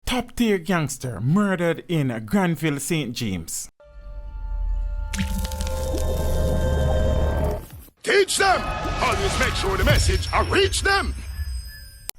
Top tier gangster murdered in Granville, St. James. Teach them! Always make sure the message reach them!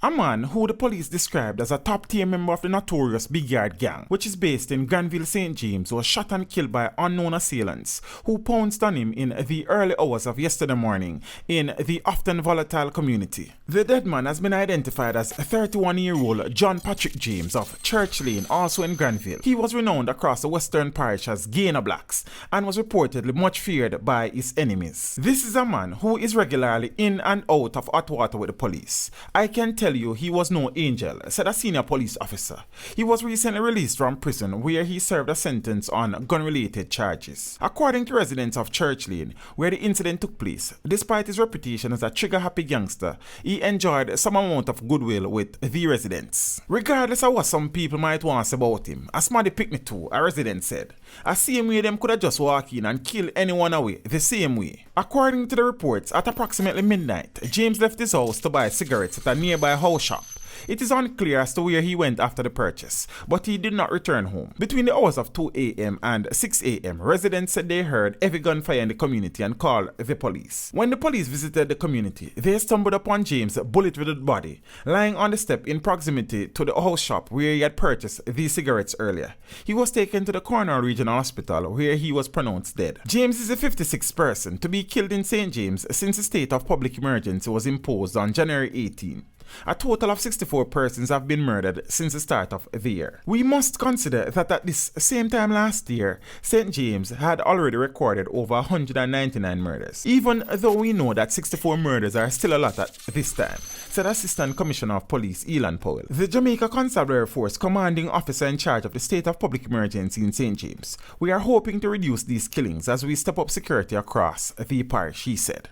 A man who the police described as a top-tier member of the notorious Big Yard Gang, which is based in Granville, St. James, was shot and killed by unknown assailants who pounced on him in the early hours of yesterday morning in the often volatile community. The dead man has been identified as 31-year-old John Patrick James of Church Lane, also in Granville. He was renowned across the Western Parish as Gaynor blacks and was reportedly much feared by his enemies. This is a man who is regularly in and out of hot water with the police. I can tell you he was no angel, said a senior police officer. He was recently released from prison where he served a sentence on gun-related charges. According to residents of Church Lane, where the incident took place, despite his reputation as a trigger-happy gangster, he enjoyed some amount of goodwill with the residents. Regardless of what some people might want to say about him, a smarty pick me too, a resident said. A same way them could have just walked in and killed anyone away, the same way. According to the reports, at approximately midnight, James left his house to buy cigarettes at a nearby house shop. It is unclear as to where he went after the purchase, but he did not return home. Between the hours of 2 a.m. and 6 a.m., residents said they heard heavy gunfire in the community and called the police. When the police visited the community, they stumbled upon James' bullet-riddled body, lying on the step in proximity to the house shop where he had purchased these cigarettes earlier. He was taken to the Cornwall Regional Hospital where he was pronounced dead. James is the 56th person to be killed in St. James since the state of public emergency was imposed on January 18. A total of 64 persons have been murdered since the start of the year. We must consider that at this same time last year, St. James had already recorded over 199 murders. Even though we know that 64 murders are still a lot at this time, said Assistant Commissioner of Police Elan Powell. The Jamaica Constabulary Force commanding officer in charge of the state of public emergency in St. James. We are hoping to reduce these killings as we step up security across the parish, he said.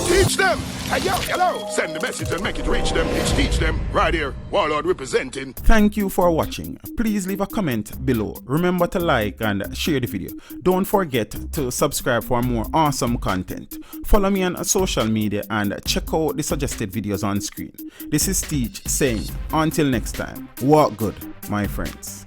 Teach them! Hey, yo, hello! Send the message and make it reach them. Teach them. Right here, Warlord representing. Thank you for watching. Please leave a comment below. Remember to like and share the video. Don't forget to subscribe for more awesome content. Follow me on social media and check out the suggested videos on screen. This is Teach saying, until next time, walk good, my friends.